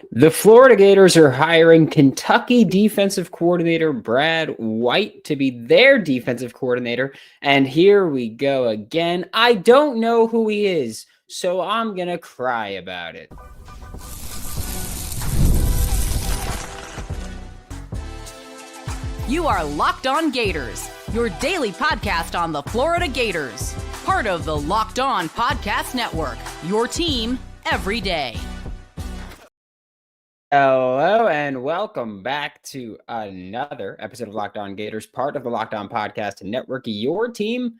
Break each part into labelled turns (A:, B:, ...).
A: The Florida Gators are hiring Kentucky defensive coordinator Brad White to be their defensive coordinator. And here we go again. I don't know who he is, so I'm going to cry about it.
B: You are Locked On Gators, your daily podcast on the Florida Gators. Part of the Locked On Podcast Network, your team every day.
A: Hello and welcome back to another episode of Locked On Gators, part of the Locked On Podcast Network, your team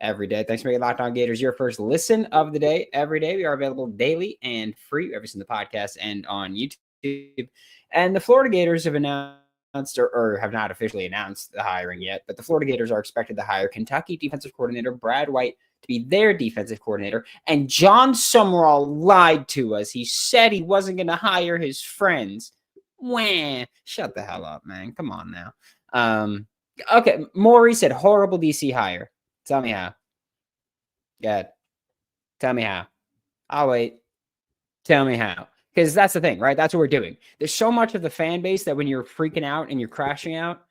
A: every day. Thanks for making Locked On Gators your first listen of the day every day. We are available daily and free every single podcast and on YouTube. And the Florida Gators have announced or have not officially announced the hiring yet, but the Florida Gators are expected to hire Kentucky defensive coordinator Brad White to be their defensive coordinator. And John Summerall lied to us. He said he wasn't going to hire his friends. Wah, shut the hell up, man. Come on now. Okay, Maury said horrible DC hire. Tell me how. Good. Tell me how. I'll wait. Tell me how. Because that's the thing, right? That's what we're doing. There's so much of the fan base that when you're freaking out and you're crashing out,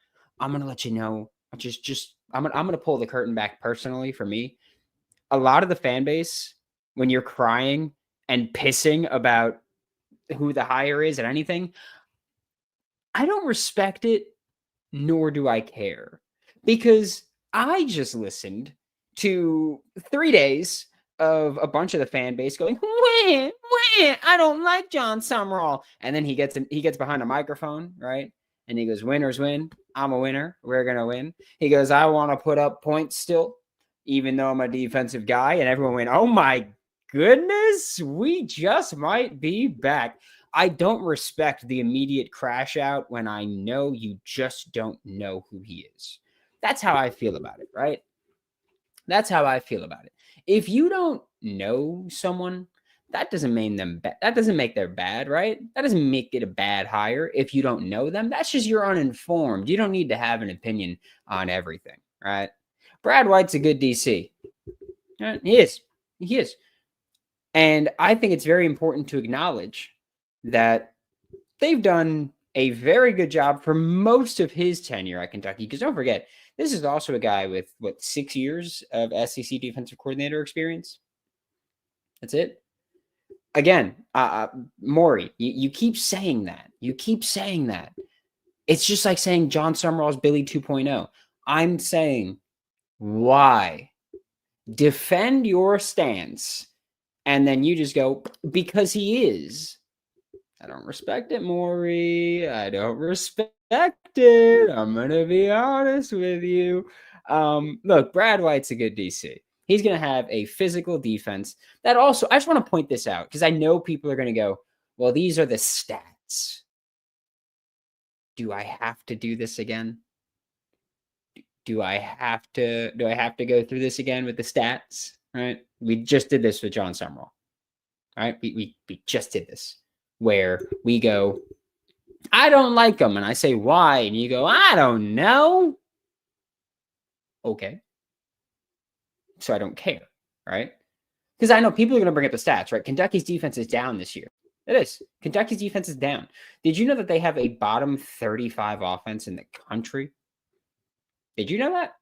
A: I'm going to let you know. I'm going to pull the curtain back personally for me. A lot of the fan base, when you're crying and pissing about who the hire is and anything, I don't respect it, nor do I care. Because I just listened to 3 days of a bunch of the fan base going, wah, wah, I don't like John Summerall. And then he gets behind a microphone, right? And he goes, winners win. I'm a winner. We're going to win. He goes, I want to put up points still, even though I'm a defensive guy. And everyone went, oh my goodness, we just might be back. I don't respect the immediate crash out when I know you just don't know who he is. That's how I feel about it, right? That's how I feel about it. If you don't know someone, that doesn't mean them that doesn't make them bad, right? That doesn't make it a bad hire if you don't know them. That's just you're uninformed. You don't need to have an opinion on everything, right? Brad White's a good DC. He is. He is. And I think it's very important to acknowledge that they've done a very good job for most of his tenure at Kentucky. Because don't forget, this is also a guy with, 6 years of SEC defensive coordinator experience? That's it. Again, Maury, you keep saying that. You keep saying that. It's just like saying John Summerall's Billy 2.0. I'm saying, why? Defend your stance. And then you just go, because he is. I don't respect it, Maury. I don't respect it. I'm going to be honest with you. Look, Brad White's a good DC. He's going to have a physical defense that also, I just want to point this out because I know people are going to go, well, these are the stats. Do I have to do this again? Do I have to go through this again with the stats? Right? We just did this with John Summerall. Right? We just did this where we go, I don't like him. And I say, why? And you go, I don't know. Okay. So I don't care, right? Because I know people are going to bring up the stats, right? Kentucky's defense is down this year. It is. Kentucky's defense is down. Did you know that they have a bottom 35 offense in the country? Did you know that?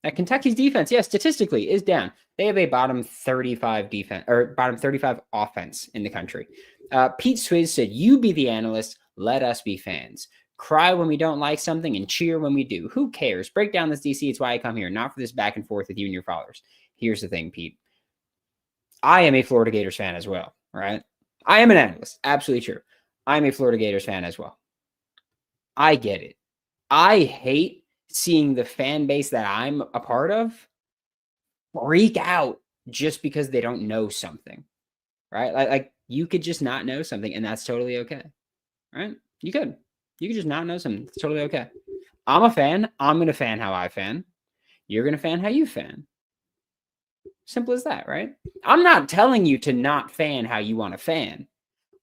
A: That Kentucky's defense, yes, statistically is down. They have a bottom 35 defense or bottom 35 offense in the country. Pete Swizz said, you be the analyst, let us be fans. Cry when we don't like something and cheer when we do. Who cares? Break down this DC. It's why I come here, not for this back and forth with you and your followers. Here's the thing, Pete. I am a Florida Gators fan as well, right? I am an analyst. Absolutely true. I'm a Florida Gators fan as well. I get it. I hate seeing the fan base that I'm a part of freak out just because they don't know something, right? Like you could just not know something and that's totally okay, right? You could just not know something. It's totally okay. I'm a fan. I'm going to fan how I fan. You're going to fan how you fan. Simple as that, right? I'm not telling you to not fan how you want to fan.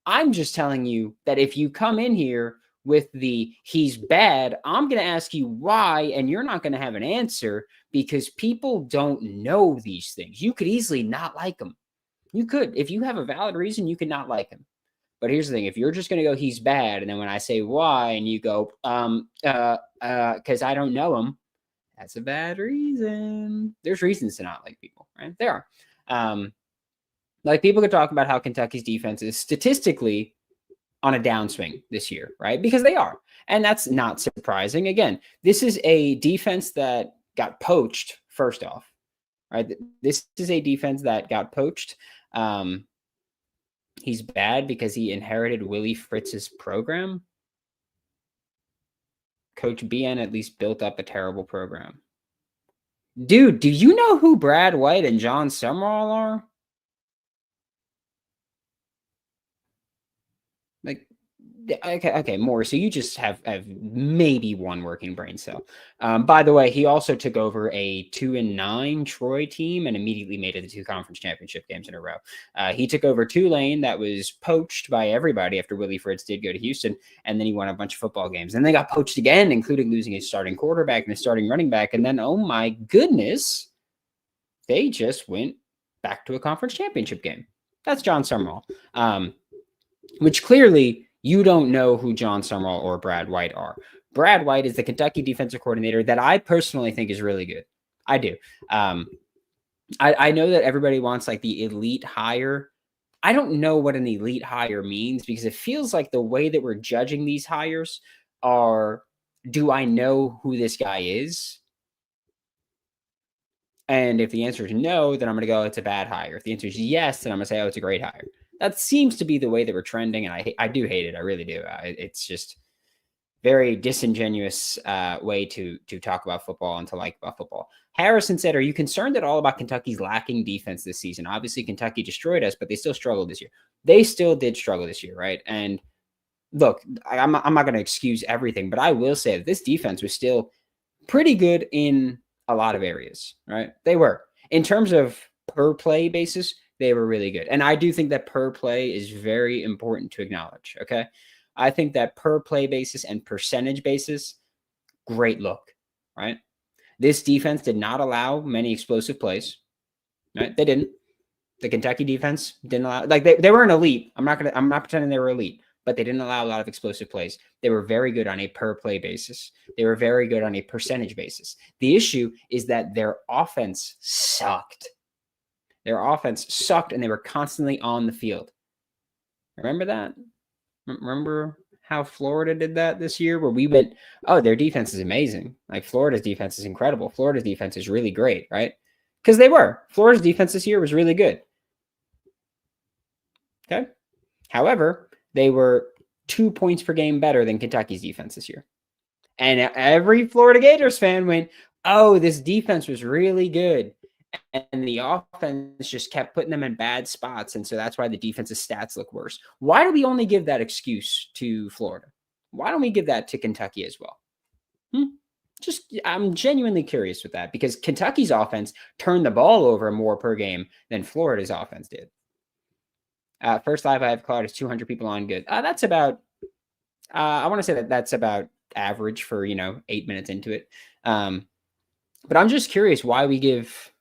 A: I'm just telling you that if you come in here with the he's bad, I'm going to ask you why, and you're not going to have an answer because people don't know these things. You could easily not like him. You could. If you have a valid reason, you could not like him. But here's the thing. If you're just going to go, he's bad. And then when I say why, and you go, because I don't know him, that's a bad reason. There's reasons to not like people, right? There are. Like people could talk about how Kentucky's defense is statistically on a downswing this year, right? Because they are. And that's not surprising. Again, this is a defense that got poached, first off, right? This is a defense that got poached. He's bad because he inherited Willie Fritz's program. Coach BN at least built up a terrible program. Dude, do you know who Brad White and John Summerall are? Like, okay, more. So you just have maybe one working brain cell. By the way, he also took over a 2-9 Troy team and immediately made it to 2 conference championship games in a row. He took over Tulane that was poached by everybody after Willie Fritz did go to Houston, and then he won a bunch of football games. And they got poached again, including losing his starting quarterback and his starting running back. And then, oh my goodness, they just went back to a conference championship game. That's John Summerall. Which clearly you don't know who John Summerall or Brad White are. Brad White is the Kentucky defensive coordinator that I personally think is really good. I do. I know that everybody wants like the elite hire. I don't know what an elite hire means because it feels like the way that we're judging these hires are, do I know who this guy is? And if the answer is no, then I'm going to go, it's a bad hire. If the answer is yes, then I'm going to say, oh, it's a great hire. That seems to be the way that we're trending, and I do hate it. I really do. It's just very disingenuous way to talk about football and to like about football. Harrison said, are you concerned at all about Kentucky's lacking defense this season? Obviously, Kentucky destroyed us, but they still struggled this year. They still did struggle this year, right? And look, I'm not going to excuse everything, but I will say that this defense was still pretty good in a lot of areas, right? They were. In terms of per play basis, they were really good. And I do think that per play is very important to acknowledge, okay? I think that per play basis and percentage basis, great look, right? This defense did not allow many explosive plays, right? They didn't. The Kentucky defense didn't allow, like they weren't elite. I'm not pretending they were elite, but they didn't allow a lot of explosive plays. They were very good on a per play basis. They were very good on a percentage basis. The issue is that their offense sucked. Their offense sucked, and they were constantly on the field. Remember that? Remember how Florida did that this year, where we went, oh, their defense is amazing. Like Florida's defense is incredible. Florida's defense is really great, right? Because they were. Florida's defense this year was really good. Okay. However, they were 2 points per game better than Kentucky's defense this year. And every Florida Gators fan went, oh, this defense was really good. And the offense just kept putting them in bad spots. And so that's why the defensive stats look worse. Why do we only give that excuse to Florida? Why don't we give that to Kentucky as well? I'm genuinely curious with that because Kentucky's offense turned the ball over more per game than Florida's offense did. First live I have caught is 200 people on. Good. That's about, I want to say that's about average for, 8 minutes into it. But I'm just curious why we give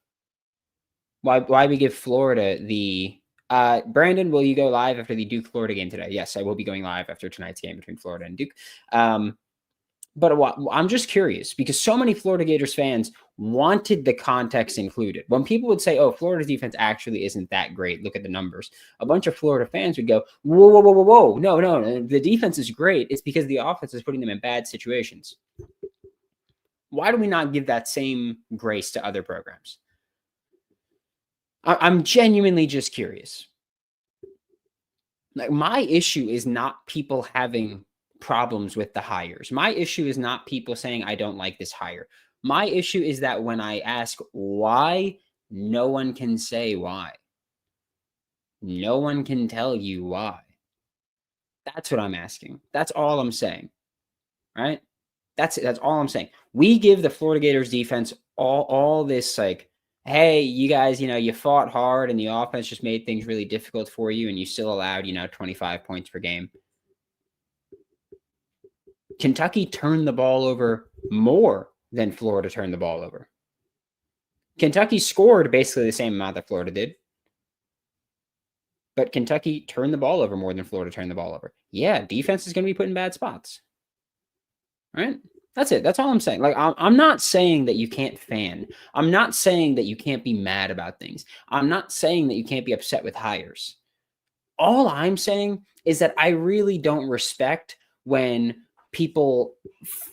A: Florida the Brandon, will you go live after the Duke Florida game today? Yes, I will be going live after tonight's game between Florida and Duke. But I'm just curious because so many Florida Gators fans wanted the context included. When people would say, oh, Florida's defense actually isn't that great, look at the numbers. A bunch of Florida fans would go, whoa. No. The defense is great. It's because the offense is putting them in bad situations. Why do we not give that same grace to other programs? I'm genuinely just curious. Like my issue is not people having problems with the hires. My issue is not people saying, I don't like this hire. My issue is that when I ask why, no one can say why. No one can tell you why. That's what I'm asking. That's all I'm saying. Right? That's all I'm saying. We give the Florida Gators defense all this like, hey, you guys, you fought hard and the offense just made things really difficult for you and you still allowed, 25 points per game. Kentucky turned the ball over more than Florida turned the ball over. Kentucky scored basically the same amount that Florida did. But Kentucky turned the ball over more than Florida turned the ball over. Yeah, defense is going to be put in bad spots. Right? That's it. That's all I'm saying. Like, I'm not saying that you can't fan. I'm not saying that you can't be mad about things. I'm not saying that you can't be upset with hires. All I'm saying is that I really don't respect when people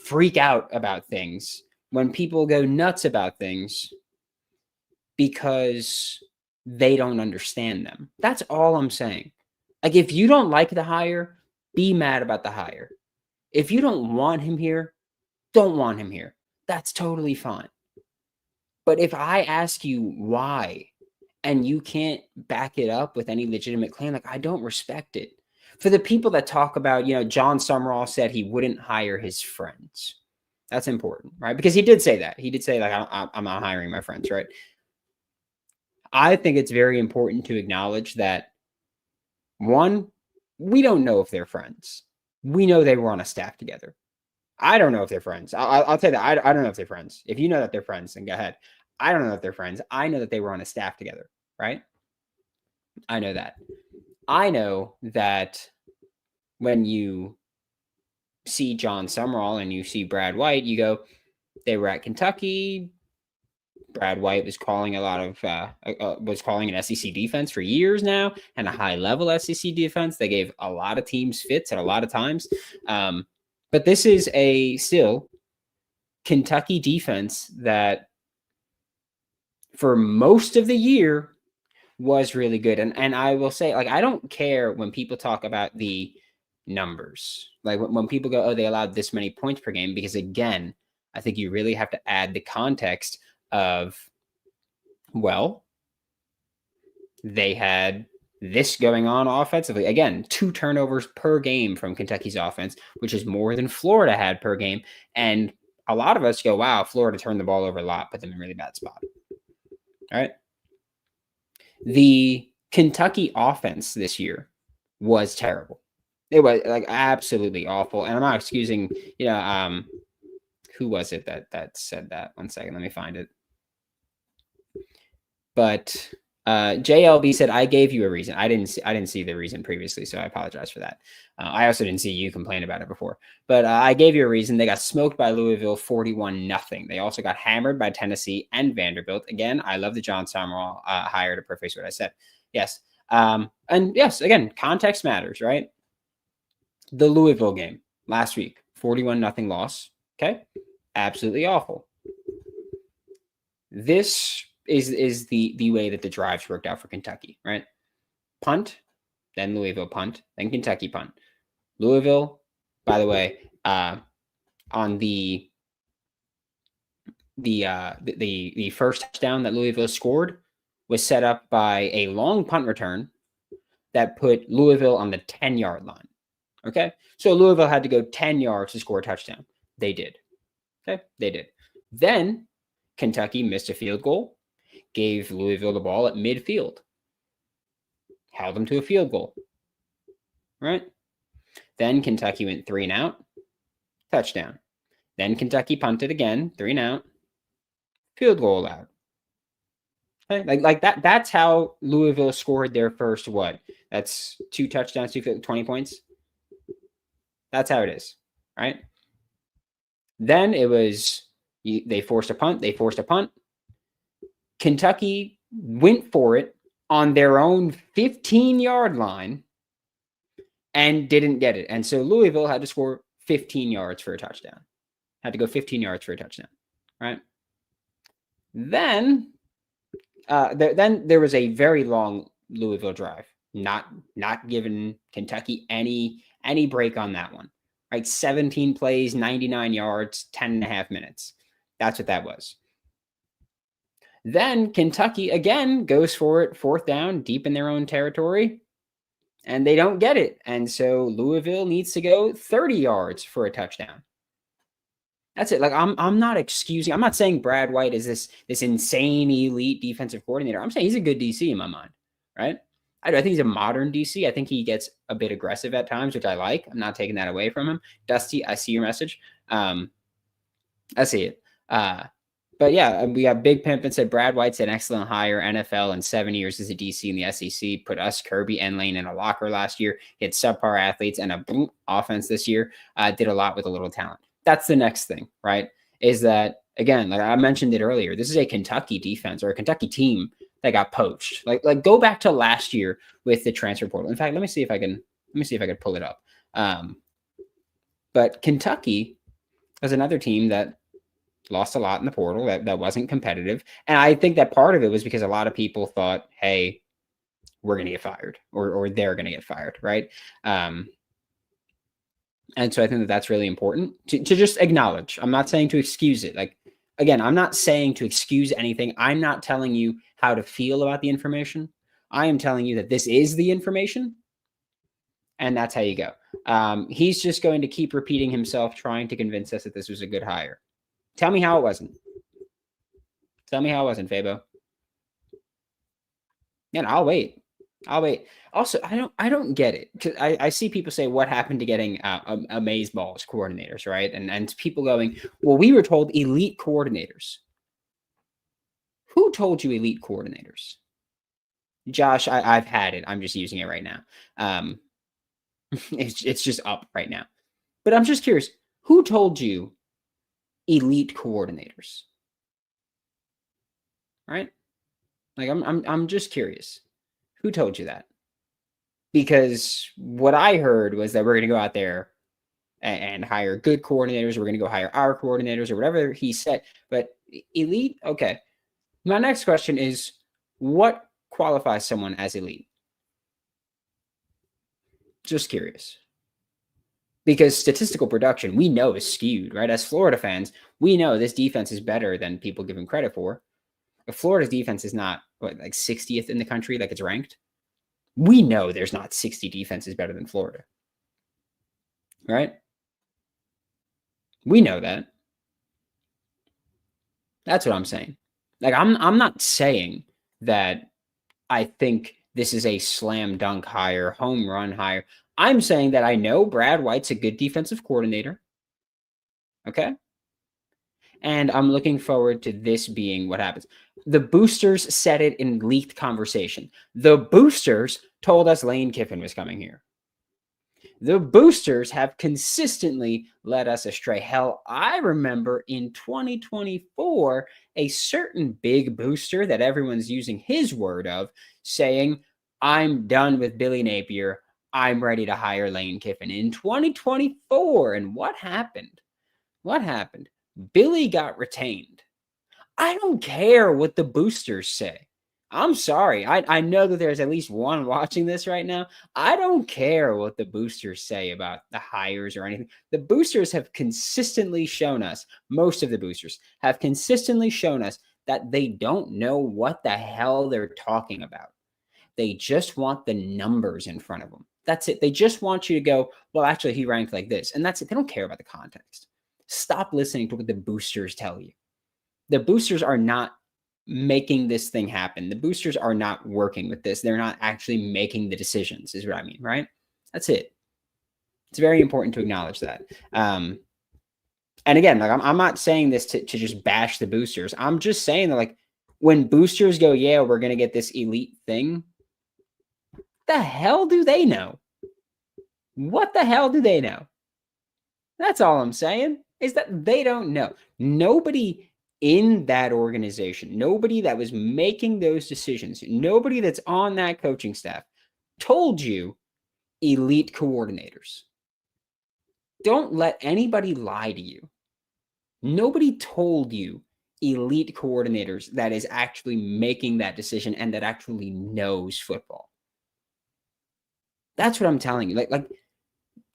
A: freak out about things, when people go nuts about things because they don't understand them. That's all I'm saying. Like, if you don't like the hire, be mad about the hire. If you don't want him here, don't want him here. That's totally fine. But if I ask you why, and you can't back it up with any legitimate claim, like, I don't respect it. For the people that talk about, John Summerall said he wouldn't hire his friends. That's important, right? Because he did say that. He did say, like, I'm not hiring my friends, right? I think it's very important to acknowledge that, one, we don't know if they're friends. We know they were on a staff together. I don't know if they're friends. I'll tell you that. I don't know if they're friends. If you know that they're friends, then go ahead. I don't know if they're friends. I know that they were on a staff together, right? I know that. I know that when you see John Summerall and you see Brad White, you go, they were at Kentucky. Brad White was calling a lot of was calling an SEC defense for years now, and a high level SEC defense. They gave a lot of teams fits at a lot of times. But this is a still Kentucky defense that for most of the year was really good. And I will say, like, I don't care when people talk about the numbers. Like when people go, oh, they allowed this many points per game, because again, I think you really have to add the context of, well, they had this going on offensively. Again, 2 turnovers per game from Kentucky's offense, which is more than Florida had per game. And a lot of us go, wow, Florida turned the ball over a lot, put them in a really bad spot. All right. The Kentucky offense this year was terrible. It was like absolutely awful. And I'm not excusing, who was it that said that? 1 second, let me find it. But JLB said, I gave you a reason. I didn't see the reason previously, so I apologize for that. I also didn't see you complain about it before. But I gave you a reason. They got smoked by Louisville 41-0. They also got hammered by Tennessee and Vanderbilt. Again, I love the John Summerall hire to preface what I said. Yes. And yes, again, context matters, right? The Louisville game last week, 41-0 loss. Okay. Absolutely awful. This is the way that the drives worked out for Kentucky, right? Punt, then Louisville punt, then Kentucky punt. Louisville, by the way, on the first touchdown that Louisville scored was set up by a long punt return that put Louisville on the 10-yard line. Okay, so Louisville had to go 10 yards to score a touchdown. They did. Okay, they did. Then Kentucky missed a field goal, gave Louisville the ball at midfield, held them to a field goal, right? Then Kentucky went 3 and out, touchdown. Then Kentucky punted again, 3 and out, field goal allowed. Okay? Like that. That's how Louisville scored their first what? That's 2 touchdowns, 20 points. That's how it is, right? Then it was they forced a punt. Kentucky went for it on their own 15-yard line and didn't get it. And so Louisville had to score 15 yards for a touchdown. Had to go 15 yards for a touchdown, right? Then there was a very long Louisville drive, not giving Kentucky any break on that one. Right? 17 plays, 99 yards, 10.5 minutes. That's what that was. Then Kentucky again goes for it, 4th down, deep in their own territory, and they don't get it. And so Louisville needs to go 30 yards for a touchdown. That's it. Like I'm not excusing. I'm not saying Brad White is this insane elite defensive coordinator. I'm saying he's a good DC in my mind, right? I think he's a modern DC. I think he gets a bit aggressive at times, which I like. I'm not taking that away from him. Dusty, I see your message. I see it. But yeah, we got Big Pimpin said Brad White's an excellent hire. NFL in 7 years as a DC in the SEC. Put us, Kirby, and Lane in a locker last year. He had subpar athletes and a boom offense this year. Did a lot with a little talent. That's the next thing, right? Is that, again, like I mentioned it earlier, this is a Kentucky defense or a Kentucky team that got poached. Like go back to last year with the transfer portal. In fact, let me see if I can pull it up. But Kentucky was another team that lost a lot in the portal that wasn't competitive. And I think that part of it was because a lot of people thought, hey, we're going to get fired or they're going to get fired. Right. And so I think that that's really important to just acknowledge. I'm not saying to excuse it. Like, again, I'm not saying to excuse anything. I'm not telling you how to feel about the information. I am telling you that this is the information. And that's how you go. He's just going to keep repeating himself, trying to convince us that this was a good hire. Tell me how it wasn't. Tell me how it wasn't, Fabo. And I'll wait. Also, I don't get it. Because I see people say, what happened to getting amazeballs coordinators, right? And people going, well, we were told elite coordinators. Who told you elite coordinators? Josh, I've had it. I'm just using it right now. It's just up right now. But I'm just curious, who told you elite coordinators? Right? Like I'm just curious. Who told you that? Because what I heard was that we're going to go out there and hire good coordinators. We're going to go hire our coordinators or whatever he said. But elite, okay. My next question is, what qualifies someone as elite? Just curious. Because statistical production, we know, is skewed, right? As Florida fans, we know this defense is better than people give him credit for. If Florida's defense is not, like 60th in the country, like it's ranked, we know there's not 60 defenses better than Florida, right? We know that. That's what I'm saying. Like, I'm not saying that I think this is a slam dunk hire, home run hire. I'm saying that I know Brad White's a good defensive coordinator. Okay. And I'm looking forward to this being what happens. The boosters said it in leaked conversation. The boosters told us Lane Kiffin was coming here. The boosters have consistently led us astray. Hell, I remember in 2024, a certain big booster that everyone's using his word of saying, I'm done with Billy Napier. I'm ready to hire Lane Kiffin in 2024. And what happened? What happened? Billy got retained. I don't care what the boosters say. I'm sorry. I know that there's at least one watching this right now. I don't care what the boosters say about the hires or anything. The boosters have consistently shown us, most of the boosters have consistently shown us that they don't know what the hell they're talking about. They just want the numbers in front of them. That's it. They just want you to go, well, actually, he ranked like this. And that's it. They don't care about the context. Stop listening to what the boosters tell you. The boosters are not making this thing happen. The boosters are not working with this. They're not actually making the decisions, is what I mean, right? That's it. It's very important to acknowledge that. And again, like I'm not saying this to just bash the boosters. I'm just saying that, like, when boosters go, yeah, we're going to get this elite thing, the hell do they know? What the hell do they know? That's all I'm saying, is that they don't know. Nobody in that organization, nobody that was making those decisions, nobody that's on that coaching staff told you elite coordinators. Don't let anybody lie to you. Nobody told you elite coordinators that is actually making that decision and that actually knows football. That's what I'm telling you. Like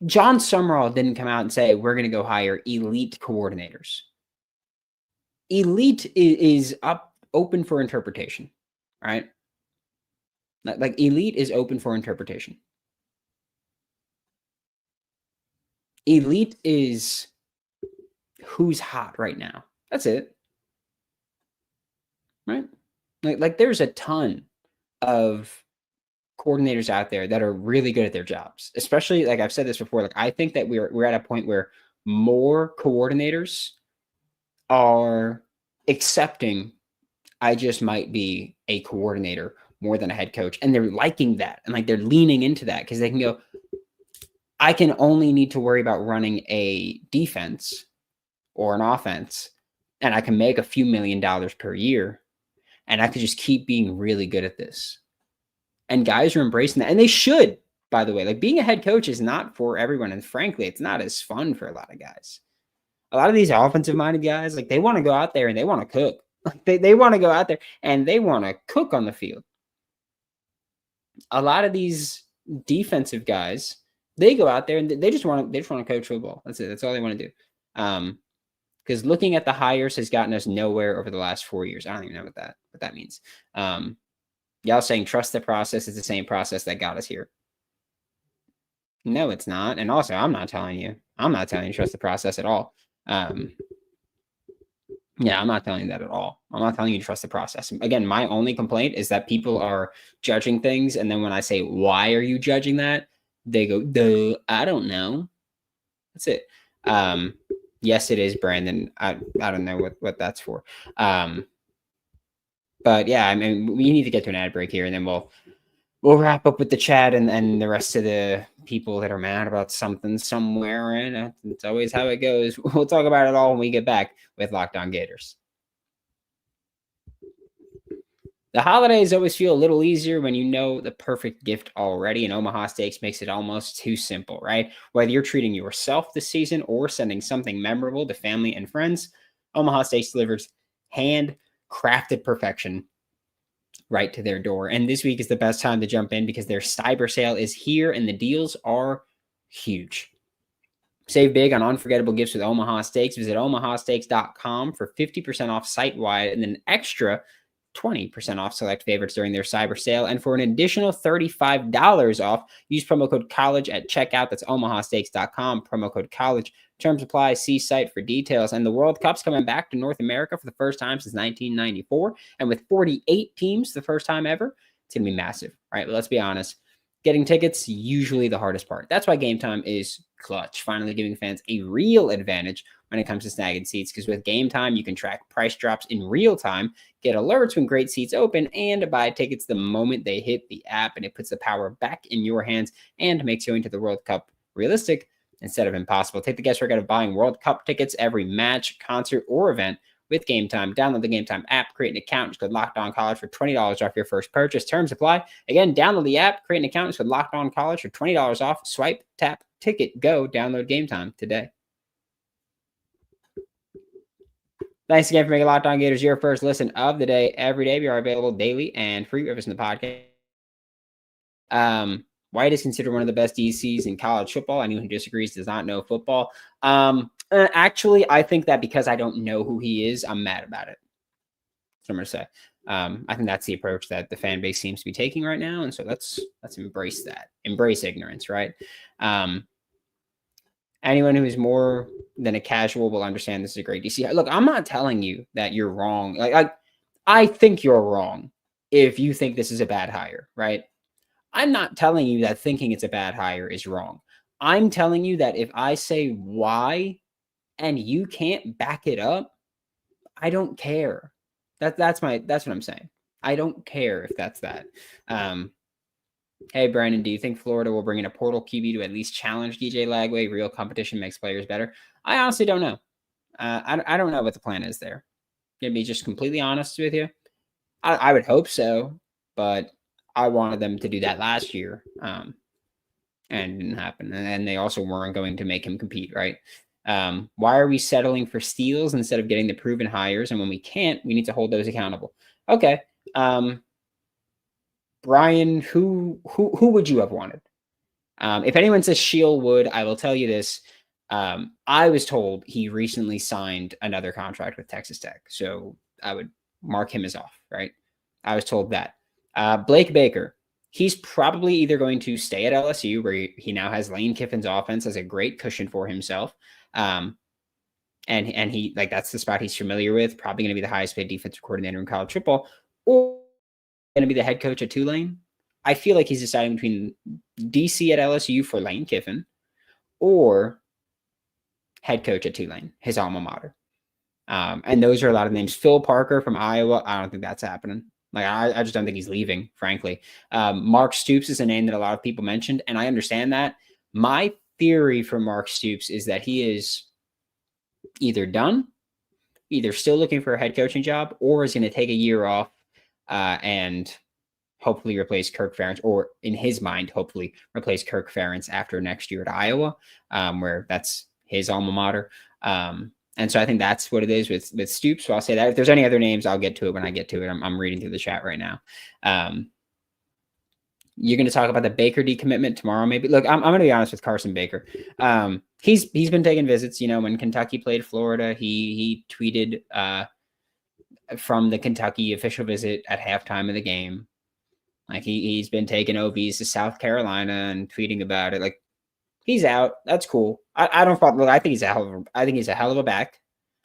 A: John Summerall didn't come out and say, we're going to go hire elite coordinators. Elite is open for interpretation, right? Like elite is open for interpretation. Elite is who's hot right now. That's it. Right? Like there's a ton of coordinators out there that are really good at their jobs, especially, like I've said this before, like I think that we're at a point where more coordinators are accepting I just might be a coordinator more than a head coach. And they're liking that. And like they're leaning into that because they can go, I can only need to worry about running a defense or an offense, and I can make a few $1 million per year. And I could just keep being really good at this. And guys are embracing that. And they should, by the way. Like being a head coach is not for everyone. And frankly, it's not as fun for a lot of guys. A lot of these offensive minded guys, like they want to go out there and they want to cook. Like they want to go out there and they want to cook on the field. A lot of these defensive guys, they go out there and they just want to coach football. That's it. That's all they want to do. Because looking at the hires has gotten us nowhere over the last 4 years. I don't even know what that means. Y'all saying trust the process is the same process that got us here. No, it's not. And also, I'm not telling you to trust the process at all. Yeah, I'm not telling you that at all. I'm not telling you to trust the process. Again, my only complaint is that people are judging things. And then when I say, why are you judging that? They go, duh, I don't know. That's it. Yes, it is, Brandon. I don't know what that's for. But yeah, I mean, we need to get to an ad break here and then we'll wrap up with the chat and the rest of the people that are mad about something somewhere. And it's always how it goes. We'll talk about it all when we get back with Locked On Gators. The holidays always feel a little easier when you know the perfect gift already, and Omaha Steaks makes it almost too simple, right? Whether you're treating yourself this season or sending something memorable to family and friends, Omaha Steaks delivers handcrafted perfection right to their door. And this week is the best time to jump in because their cyber sale is here and the deals are huge. Save big on unforgettable gifts with Omaha Steaks. Visit omahasteaks.com for 50% off site-wide and an extra 20% off select favorites during their cyber sale. And for an additional $35 off, use promo code COLLEGE at checkout. That's omahasteaks.com, promo code COLLEGE. Terms apply. See site for details. And the World Cup's coming back to North America for the first time since 1994. And with 48 teams, the first time ever, it's going to be massive, right? But let's be honest. Getting tickets, usually the hardest part. That's why Game Time is clutch, finally giving fans a real advantage when it comes to snagging seats. Because with Game Time, you can track price drops in real time, get alerts when great seats open, and buy tickets the moment they hit the app. And it puts the power back in your hands and makes going to the World Cup realistic instead of impossible. Take the guesswork out of buying World Cup tickets every match, concert, or event with Game Time. Download the Game Time app, create an account, just go Locked On College for $20 off your first purchase. Terms apply. Again, download the app, create an account, just go Locked On College for $20 off. Swipe, tap, ticket, go. Download Game Time today. Thanks again for making Locked On Gators your first listen of the day every day. We are available daily and free with us in the podcast. White is considered one of the best DCs in college football. Anyone who disagrees does not know football. Actually, I think that because I don't know who he is, I'm mad about it. That's what I'm going to say. I think that's the approach that the fan base seems to be taking right now. And so let's embrace that. Embrace ignorance, right? Anyone who is more than a casual will understand this is a great DC. Look, I'm not telling you that you're wrong. I think you're wrong if you think this is a bad hire, right? I'm not telling you that thinking it's a bad hire is wrong. I'm telling you that if I say why and you can't back it up, I don't care. That's what I'm saying. I don't care if that's that. Hey, Brandon, do you think Florida will bring in a portal QB to at least challenge DJ Lagway? Real competition makes players better. I honestly don't know. I don't know what the plan is there. To be just completely honest with you, I would hope so, but I wanted them to do that last year, and it didn't happen. And they also weren't going to make him compete, right? Why are we settling for steals instead of getting the proven hires? And when we can't, we need to hold those accountable. Okay. Brian, who would you have wanted? If anyone says Shield would, I will tell you this. I was told he recently signed another contract with Texas Tech, so I would mark him as off, right? I was told that. Blake Baker, he's probably either going to stay at LSU, where he now has Lane Kiffin's offense as a great cushion for himself. And he, like, that's the spot he's familiar with, probably going to be the highest paid defensive coordinator in college football, or going to be the head coach at Tulane. I feel like he's deciding between DC at LSU for Lane Kiffin or head coach at Tulane, his alma mater. And those are a lot of names. Phil Parker from Iowa. I don't think that's happening. Like, I just don't think he's leaving, frankly. Mark Stoops is a name that a lot of people mentioned, and I understand that. My theory for Mark Stoops is that he is either done, either still looking for a head coaching job, or is going to take a year off and hopefully replace Kirk Ferentz, or in his mind, hopefully replace Kirk Ferentz after next year at Iowa, where that's his alma mater. And so I think that's what it is with Stoops. So I'll say that. If there's any other names, I'll get to it when I get to it. I'm reading through the chat right now. You're going to talk about the Baker decommitment tomorrow, maybe. Look, I'm going to be honest with Carson Baker. He's been taking visits. You know, when Kentucky played Florida, he tweeted from the Kentucky official visit at halftime of the game. Like he's been taking OBs to South Carolina and tweeting about it. Like, he's out. That's cool. I don't follow. Look, I think he's a hell of a back.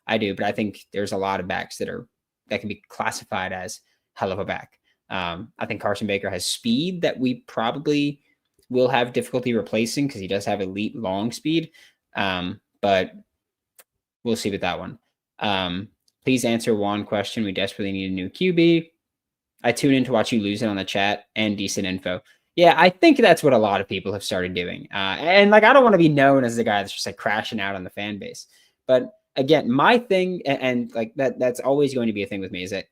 A: I do, but I think there's a lot of backs that can be classified as hell of a back. I think Carson Baker has speed that we probably will have difficulty replacing because he does have elite long speed. But we'll see with that one. Please answer one question. We desperately need a new QB. I tune in to watch you lose it on the chat and decent info. Yeah, I think that's what a lot of people have started doing. And like, I don't want to be known as the guy that's just like crashing out on the fan base. But again, my thing, and like that's always going to be a thing with me, is that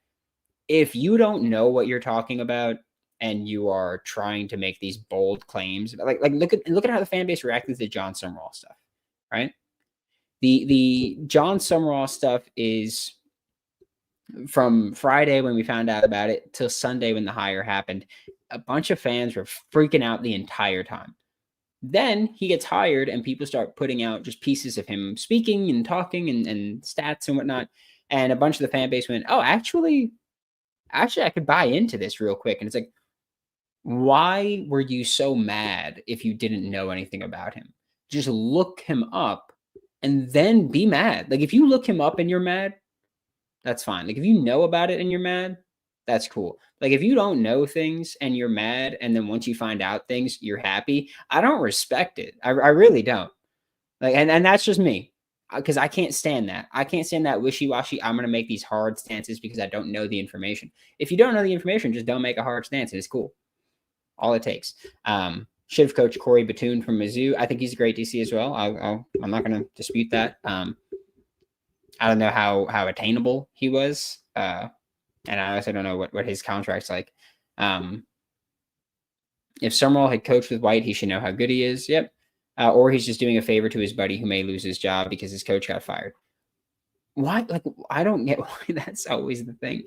A: if you don't know what you're talking about and you are trying to make these bold claims, like look at how the fan base reacted to the John Summerall stuff, right? The John Summerall stuff is from Friday when we found out about it till Sunday when the hire happened. A bunch of fans were freaking out the entire time. Then he gets hired and people start putting out just pieces of him speaking and talking and stats and whatnot. And a bunch of the fan base went, oh, actually, I could buy into this real quick. And it's like, why were you so mad if you didn't know anything about him? Just look him up and then be mad. Like, if you look him up and you're mad, that's fine. Like, if you know about it and you're mad, that's cool. Like, if you don't know things and you're mad, and then once you find out things, you're happy, I don't respect it. I really don't. Like, and that's just me, because I can't stand that. I can't stand that wishy-washy, I'm going to make these hard stances because I don't know the information. If you don't know the information, just don't make a hard stance, and it's cool. All it takes. Should have coached Corey Batoon from Mizzou. I think he's a great DC as well. I'm not going to dispute that. I don't know how attainable he was. And I also don't know what his contract's like. If Summerall had coached with White, he should know how good he is. Yep. Or he's just doing a favor to his buddy who may lose his job because his coach got fired. Why? Like, I don't get why that's always the thing.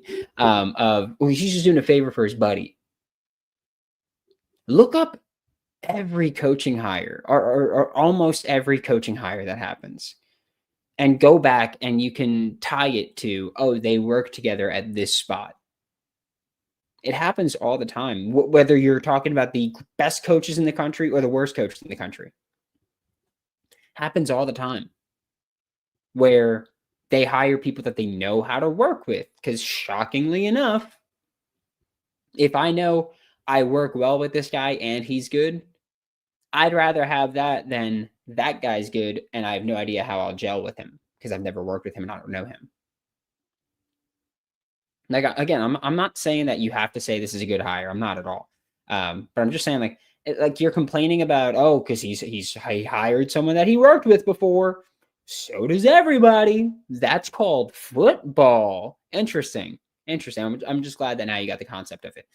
A: He's just doing a favor for his buddy. Look up every coaching hire or almost every coaching hire that happens. And go back and you can tie it to, oh, they work together at this spot. It happens all the time, whether you're talking about the best coaches in the country or the worst coaches in the country. Happens all the time where they hire people that they know how to work with. Because shockingly enough, if I know I work well with this guy and he's good, I'd rather have that than that guy's good and I have no idea how I'll gel with him because I've never worked with him and I don't know him. Like, again, I'm not saying that you have to say this is a good hire. I'm not at all. But I'm just saying, like you're complaining about, oh, because he hired someone that he worked with before. So does everybody. That's called football. Interesting. I'm just glad that now you got the concept of it.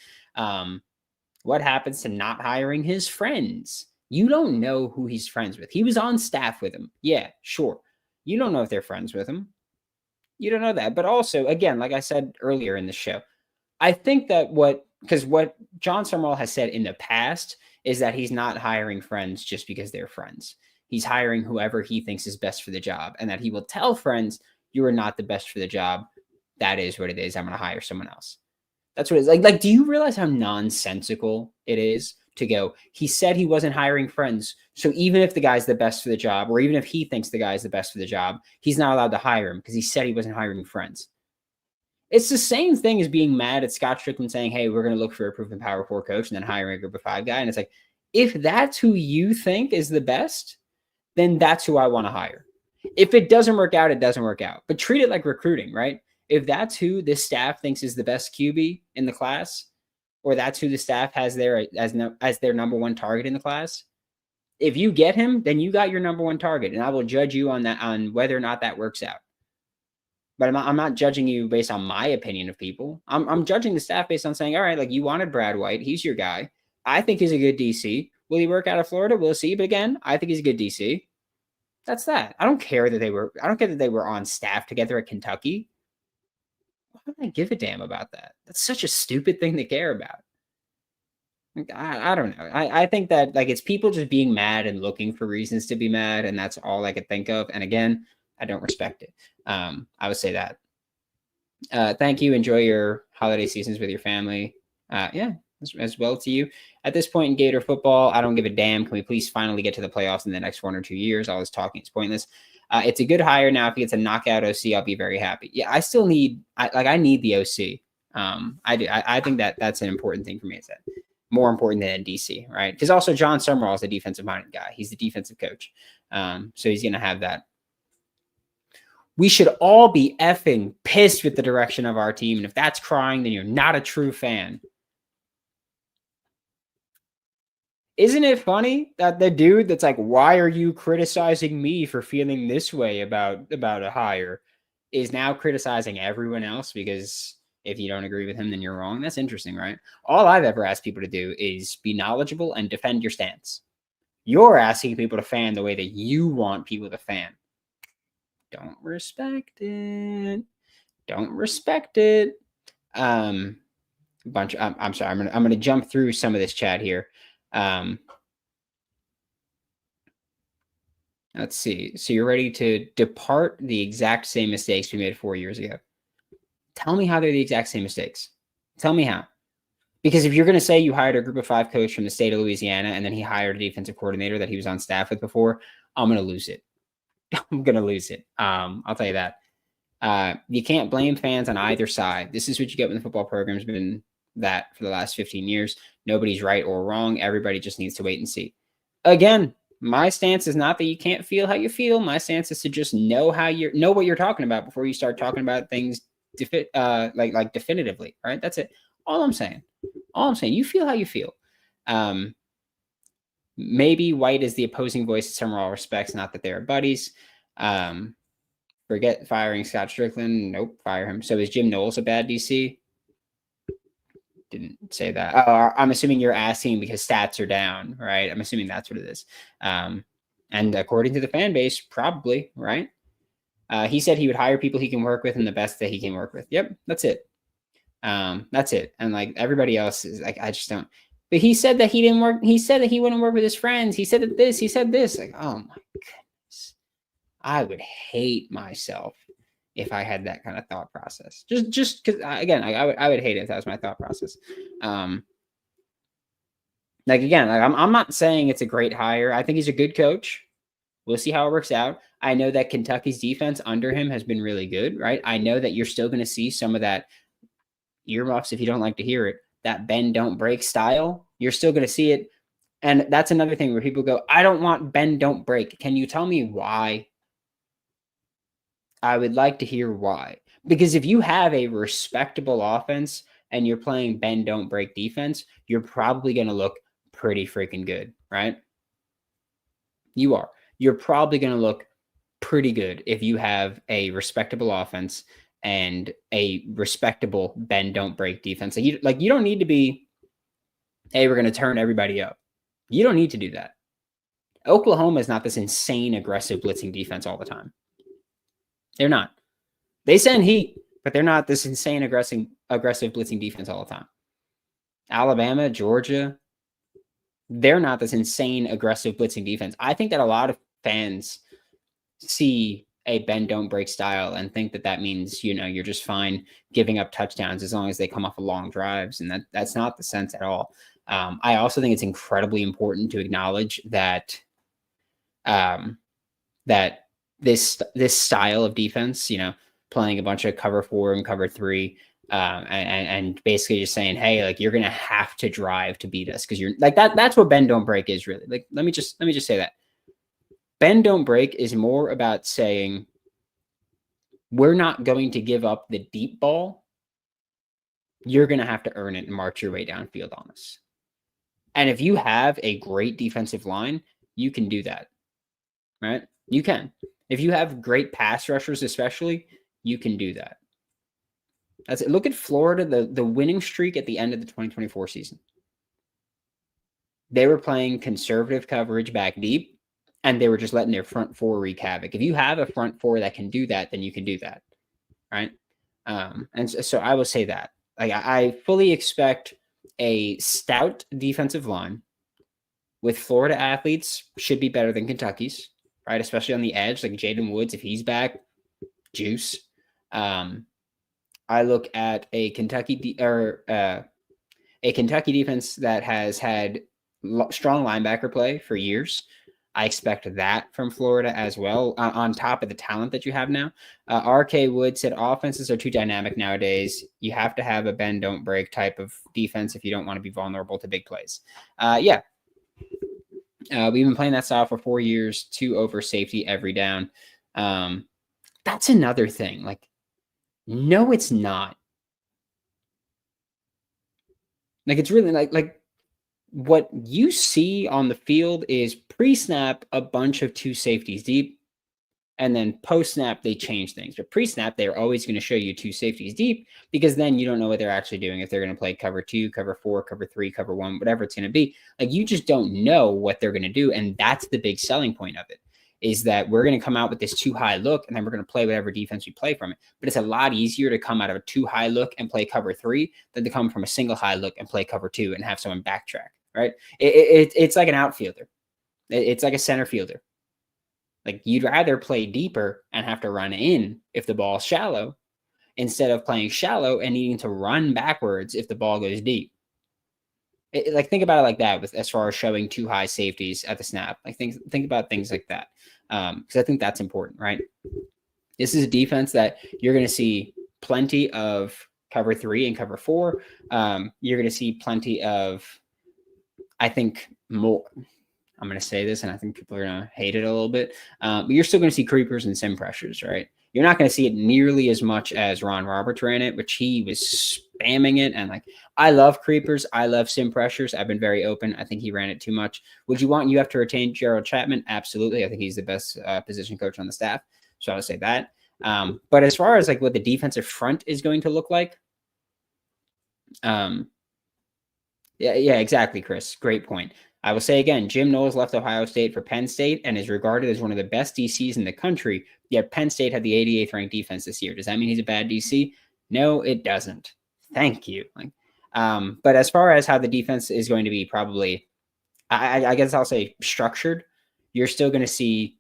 A: What happens to not hiring his friends? You don't know who he's friends with. He was on staff with him. Yeah, sure. You don't know if they're friends with him. You don't know that. But also, again, like I said earlier in the show, I think that what John Summerall has said in the past is that he's not hiring friends just because they're friends. He's hiring whoever he thinks is best for the job, and that he will tell friends, you are not the best for the job. That is what it is. I'm going to hire someone else. That's what it is. Like, do you realize how nonsensical it is to go, he said he wasn't hiring friends, so even if the guy's the best for the job, or even if he thinks the guy's the best for the job, he's not allowed to hire him because he said he wasn't hiring friends. It's the same thing as being mad at Scott Strickland saying, hey, we're going to look for a proven Power 4 coach and then hiring a group of 5 guy. And it's like, if that's who you think is the best, then that's who I want to hire. If it doesn't work out, it doesn't work out. But treat it like recruiting, right? If that's who this staff thinks is the best QB in the class, or that's who the staff has there as their number one target in the class, if you get him, then you got your number one target, and I will judge you on that, on whether or not that works out. But I'm not judging you based on my opinion of people. I'm judging the staff based on saying, all right, like, you wanted Brad White, he's your guy. I think he's a good DC. Will he work out of Florida? We'll see. But again, I think he's a good DC. That's that. I don't care that they were on staff together at Kentucky. Why would I give a damn about that? That's such a stupid thing to care about. I don't know. I think that, like, it's people just being mad and looking for reasons to be mad, and that's all I could think of. And again, I don't respect it. I would say that. Thank you. Enjoy your holiday seasons with your family. Yeah, as well to you. At this point in Gator football, I don't give a damn. Can we please finally get to the playoffs in the next 1 or 2 years? All this talking is pointless. It's a good hire now. If he gets a knockout OC, I'll be very happy. Yeah, I still need, I need the OC. I do. I think that's an important thing for me. Is that more important than DC, right? Because also John Summerall is a defensive-minded guy. He's the defensive coach. So he's going to have that. We should all be effing pissed with the direction of our team. And if that's crying, then you're not a true fan. Isn't it funny that the dude that's like, why are you criticizing me for feeling this way about a hire, is now criticizing everyone else because if you don't agree with him, then you're wrong? That's interesting, right? All I've ever asked people to do is be knowledgeable and defend your stance. You're asking people to fan the way that you want people to fan. Don't respect it. Don't respect it. I'm sorry. I'm gonna jump through some of this chat here. Let's see. So you're ready to depart the exact same mistakes we made 4 years ago. Tell me how they're the exact same mistakes. Tell me how. Because if you're going to say you hired a group of 5 coach from the state of Louisiana and then he hired a defensive coordinator that he was on staff with before, I'm going to lose it. I'm going to lose it. I'll tell you that. You can't blame fans on either side. This is what you get when the football program's been that for the last 15 years. Nobody's right or wrong. Everybody just needs to wait and see. Again, my stance is not that you can't feel how you feel. My stance is to just know what you're talking about before you start talking about things like definitively, right? That's it. All I'm saying, you feel how you feel. Maybe White is the opposing voice in some all respects, not that they're buddies. Forget firing Scott Strickland. Nope, fire him. So is Jim Knowles a bad DC? Didn't say that. I'm assuming you're asking because stats are down, right? I'm assuming that's what it is. And according to the fan base, probably, right? He said he would hire people he can work with and the best that he can work with. Yep, that's it. That's it. And like everybody else is like, I just don't. But he said that he didn't work. He said that he wouldn't work with his friends. He said that this. He said this. Like, oh my goodness, I would hate myself if I had that kind of thought process. Just because, again, I would hate it if that was my thought process. I'm not saying it's a great hire. I think he's a good coach. We'll see how it works out. I know that Kentucky's defense under him has been really good, right? I know that you're still going to see some of that earmuffs, if you don't like to hear it, that bend, don't break style. You're still going to see it. And that's another thing where people go, I don't want bend, don't break. Can you tell me why? I would like to hear why. Because if you have a respectable offense and you're playing bend, don't break defense, you're probably going to look pretty freaking good, right? You are. You're probably going to look pretty good if you have a respectable offense and a respectable bend, don't break defense. You don't need to be, hey, we're going to turn everybody up. You don't need to do that. Oklahoma is not this insane aggressive blitzing defense all the time. They're not. They send heat, but they're not this insane aggressive blitzing defense all the time. Alabama, Georgia, they're not this insane aggressive blitzing defense. I think that a lot of fans see a bend, don't break style and think that means, you're just fine giving up touchdowns as long as they come off of long drives. And that's not the sense at all. I also think it's incredibly important to acknowledge that this style of defense, playing a bunch of cover 4 and cover 3, and basically just saying, hey, like, you're going to have to drive to beat us. Cause you're like, that's what bend, don't break is really. Like, let me just say that Bend, don't break is more about saying, we're not going to give up the deep ball. You're going to have to earn it and march your way downfield on us. And if you have a great defensive line, you can do that, right? You can. If you have great pass rushers, especially, you can do that. That's it. Look at Florida, the winning streak at the end of the 2024 season. They were playing conservative coverage back deep, and they were just letting their front four wreak havoc. If you have a front four that can do that, then you can do that, right? And so I will say that. Like, I fully expect a stout defensive line with Florida athletes should be better than Kentucky's, right? Especially on the edge, like Jaden Woods, if he's back, juice. I look at a Kentucky defense that has had strong linebacker play for years. I expect that from Florida as well, on top of the talent that you have now. RK Wood said offenses are too dynamic nowadays. You have to have a bend, don't break type of defense if you don't want to be vulnerable to big plays. We've been playing that style for 4 years, 2 over safety every down. That's another thing. Like, no, it's not. Like, it's really like what you see on the field is pre-snap a bunch of 2 safeties deep, and then post-snap they change things. But pre-snap, they're always going to show you 2 safeties deep, because then you don't know what they're actually doing. If they're going to play cover 2, cover 4, cover 3, cover 1, whatever it's going to be. Like, you just don't know what they're going to do, and that's the big selling point of it, is that we're going to come out with this too high look, and then we're going to play whatever defense we play from it. But it's a lot easier to come out of a too high look and play cover 3 than to come from a single high look and play cover 2 and have someone backtrack, right? It's like an outfielder. It's like a center fielder. Like, you'd rather play deeper and have to run in if the ball's shallow, instead of playing shallow and needing to run backwards if the ball goes deep. Like, think about it like that, with as far as showing 2 high safeties at the snap. Like, think about things like that, because I think that's important, right? This is a defense that you're going to see plenty of cover 3 and cover 4. You're going to see plenty of, I think, more. I'm going to say this, and I think people are going to hate it a little bit, but you're still going to see creepers and sim pressures, right? You're not going to see it nearly as much as Ron Roberts ran it, which he was spamming it. And like, I love creepers. I love sim pressures. I've been very open. I think he ran it too much. Would you have to retain Gerald Chapman? Absolutely. I think he's the best position coach on the staff. So I would say that. But as far as like what the defensive front is going to look like, yeah, exactly, Chris. Great point. I will say again, Jim Knowles left Ohio State for Penn State and is regarded as one of the best DCs in the country, yet Penn State had the 88th ranked defense this year. Does that mean he's a bad DC? No, it doesn't. Thank you. But as far as how the defense is going to be probably, I guess I'll say structured, you're still going to see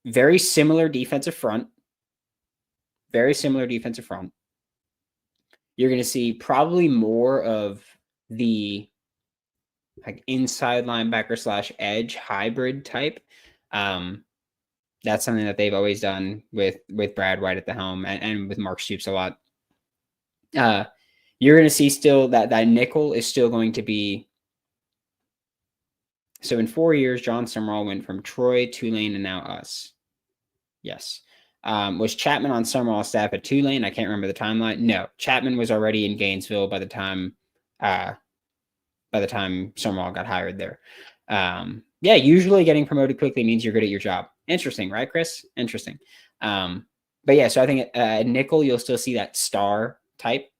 A: very similar defensive front. Very similar defensive front. You're going to see probably more of the like inside linebacker / edge hybrid type. That's something that they've always done with Brad White at the helm and with Mark Stoops a lot. You're going to see still that nickel is still going to be. So in 4 years, John Summerall went from Troy, Tulane, and now us. Yes. Was Chapman on Summerall's staff at Tulane? I can't remember the timeline. No, Chapman was already in Gainesville by the time Summerall got hired there. Usually getting promoted quickly means you're good at your job. Interesting, right, Chris? Interesting. But yeah, so I think nickel, you'll still see that star type.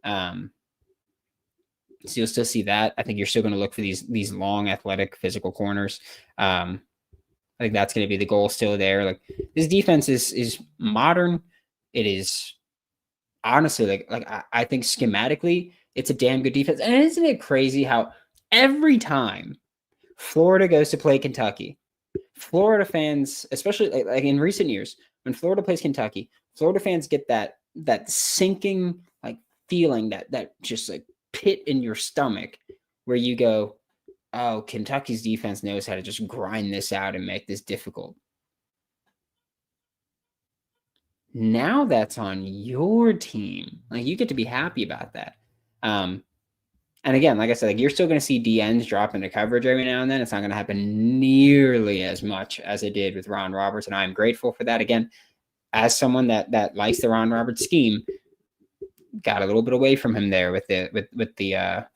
A: So you'll still see that. I think you're still going to look for these long, athletic, physical corners. I think that's going to be the goal still there. Like, this defense is modern. It is honestly I think schematically it's a damn good defense. And isn't it crazy how every time Florida goes to play Kentucky, Florida fans, especially like in recent years, when Florida plays Kentucky, Florida fans get that sinking like feeling, that just like pit in your stomach where you go, oh, Kentucky's defense knows how to just grind this out and make this difficult. Now that's on your team. Like, you get to be happy about that. And again, like I said, like you're still going to see DNs drop into coverage every now and then. It's not going to happen nearly as much as it did with Ron Roberts, and I'm grateful for that. Again, as someone that likes the Ron Roberts scheme, got a little bit away from him there with the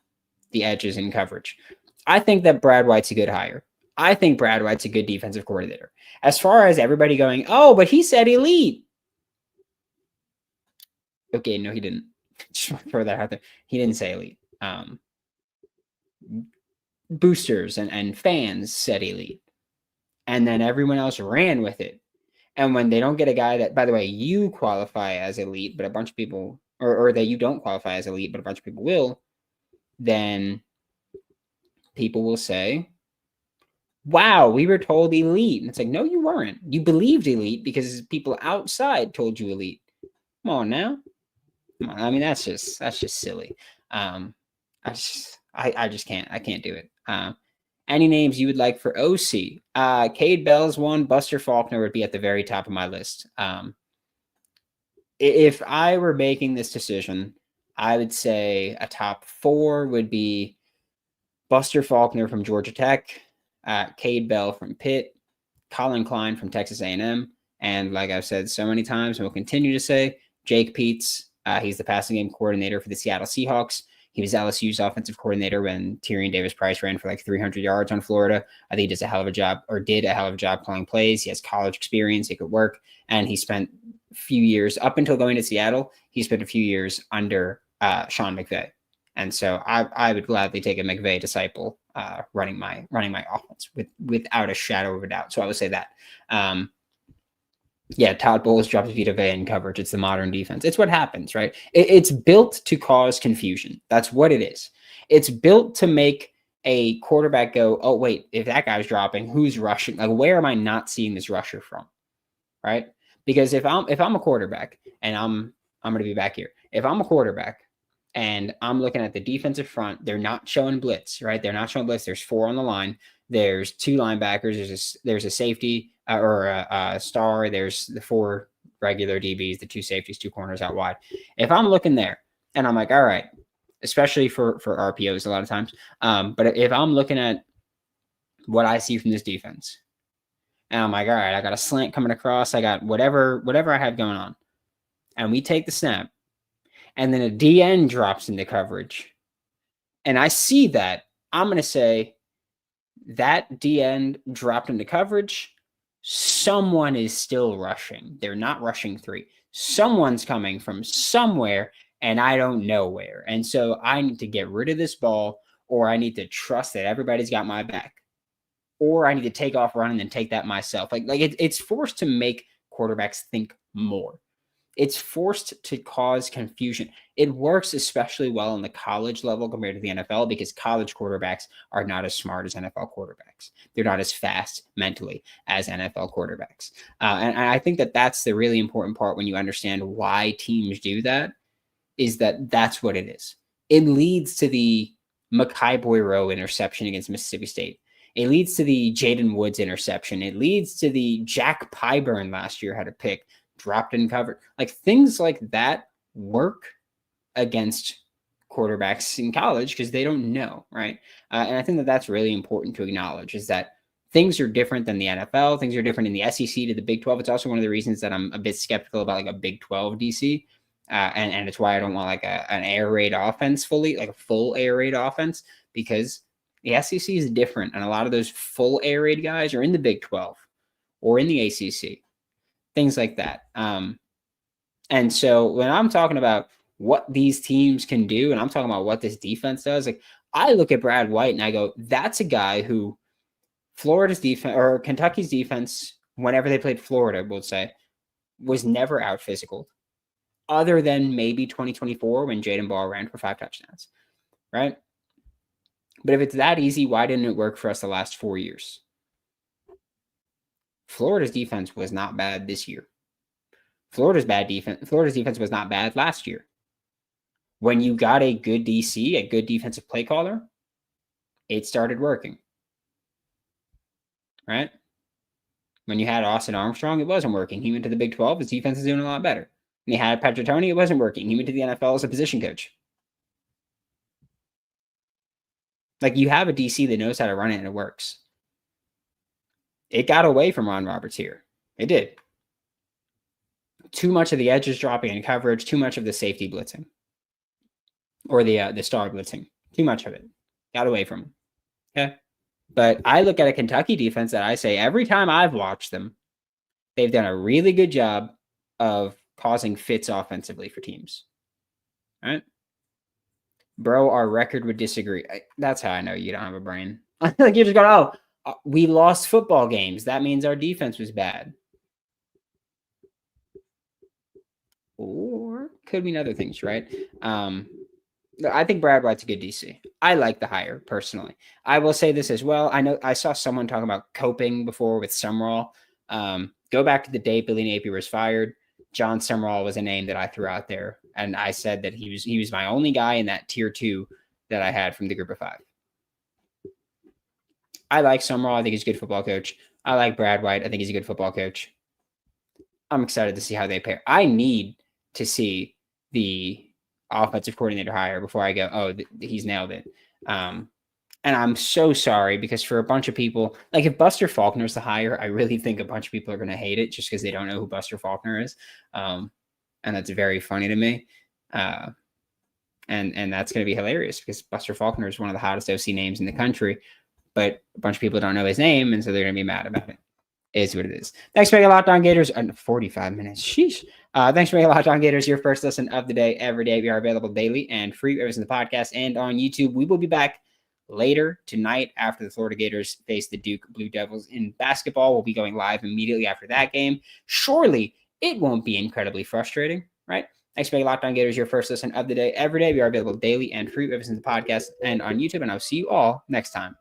A: edges in coverage. I think that Brad White's a good hire. I think Brad White's a good defensive coordinator. As far as everybody going, oh, but he said elite. Okay, no, he didn't. Just throw that out there. He didn't say elite. Boosters and fans said elite. And then everyone else ran with it. And when they don't get a guy that, by the way, you qualify as elite, but a bunch of people, or that you don't qualify as elite, but a bunch of people will, then people will say, wow, we were told elite. And it's like, no, you weren't. You believed elite because people outside told you elite. Come on now. Come on. I mean, that's just silly. I just can't do it. Any names you would like for OC? Cade Bell's one. Buster Faulkner would be at the very top of my list. If I were making this decision, I would say a top 4 would be Buster Faulkner from Georgia Tech, Cade Bell from Pitt, Colin Klein from Texas A&M, and like I've said so many times, and will continue to say, Jake Peetz. He's the passing game coordinator for the Seattle Seahawks. He was LSU's offensive coordinator when Tyrion Davis-Price ran for like 300 yards on Florida. I think he does a hell of a job, or did a hell of a job calling plays. He has college experience. He could work. And he spent a few years, up until going to Seattle, he spent a few years under Sean McVay. And so I would gladly take a McVay disciple running my offense without a shadow of a doubt. So I would say that. Yeah, Todd Bowles drops Vita Vea in coverage. It's the modern defense. It's what happens, right? It's built to cause confusion. That's what it is. It's built to make a quarterback go, oh, wait, if that guy's dropping, who's rushing? Like, where am I not seeing this rusher from, right? Because if I'm a quarterback, and I'm going to be back here. If I'm a quarterback and I'm looking at the defensive front, they're not showing blitz, right? They're not showing blitz. There's 4 on the line. There's 2 linebackers. There's a safety or a star. There's the 4 regular DBs, the 2 safeties, 2 corners out wide. If I'm looking there and I'm like, all right, especially for RPOs a lot of times, but if I'm looking at what I see from this defense and I'm like, all right, I got a slant coming across. I got whatever I have going on. And we take the snap and then a DN drops into coverage. And I see that, I'm going to say that DN dropped into coverage. Someone is still rushing. They're not rushing 3. Someone's coming from somewhere, and I don't know where. And so I need to get rid of this ball, or I need to trust that everybody's got my back, or I need to take off running and take that myself. Like it's forced to make quarterbacks think more. It's forced to cause confusion. It works especially well on the college level compared to the NFL because college quarterbacks are not as smart as NFL quarterbacks. They're not as fast mentally as NFL quarterbacks. And I think that that's the really important part when you understand why teams do that, is that that's what it is. It leads to the Mekhi Boyroe interception against Mississippi State. It leads to the Jaden Woods interception. It leads to the Jack Pyburn last year had a pick, dropped in cover. Like things like that work against quarterbacks in college because they don't know, right? And I think that that's really important to acknowledge, is that things are different than the NFL. Things are different in the SEC to the Big 12. It's also one of the reasons that I'm a bit skeptical about like a Big 12 DC. And it's why I don't want like an air raid offense fully, like a full air raid offense, because the SEC is different. And a lot of those full air raid guys are in the Big 12 or in the ACC. Things like that. And so when I'm talking about what these teams can do, and I'm talking about what this defense does, like I look at Brad White and I go, that's a guy who Florida's defense or Kentucky's defense, whenever they played Florida, we'll say, was never out physical, other than maybe 2024 when Jaden Ball ran for 5 touchdowns, right? But if it's that easy, why didn't it work for us the last 4 years? Florida's defense was not bad this year. Florida's defense was not bad last year. When you got a good DC, a good defensive play caller, it started working. Right? When you had Austin Armstrong, it wasn't working. He went to the Big 12. His defense is doing a lot better. When you had Patrick Toney, it wasn't working. He went to the NFL as a position coach. Like, you have a DC that knows how to run it and it works. It got away from Ron Roberts here. It did. Too much of the edges dropping in coverage, too much of the safety blitzing. Or the star blitzing. Too much of it. Got away from him. Okay. But I look at a Kentucky defense that I say every time I've watched them, they've done a really good job of causing fits offensively for teams. All right. Bro, our record would disagree. That's how I know you don't have a brain. Like, you're just going, we lost football games. That means our defense was bad. Or could mean other things, right? I think Brad White's a good DC. I like the hire personally. I will say this as well. I know I saw someone talking about coping before with Summerall. Go back to the day Billy Napier was fired. John Summerall was a name that I threw out there, and I said that he was my only guy in that tier 2 that I had from the group of 5. I like Summerall. I think he's a good football coach. I like Brad White. I think he's a good football coach. I'm excited to see how they pair. I need to see the offensive coordinator hire before I go, he's nailed it. And I'm so sorry, because for a bunch of people, like, if Buster Faulkner's the hire, I really think a bunch of people are going to hate it just because they don't know who Buster Faulkner is. And that's very funny to me. And that's going to be hilarious because Buster Faulkner is one of the hottest OC names in the country, but a bunch of people don't know his name, and so they're going to be mad about it. Is what it is. Thanks for making Locked On Gators. 45 minutes. Sheesh. Thanks for making Locked On Gators your first listen of the day every day. We are available daily and free in the podcast and on YouTube. We will be back later tonight after the Florida Gators face the Duke Blue Devils in basketball. We'll be going live immediately after that game. Surely it won't be incredibly frustrating, right? Thanks for making Locked On Gators your first listen of the day every day. We are available daily and free in the podcast and on YouTube. And I'll see you all next time.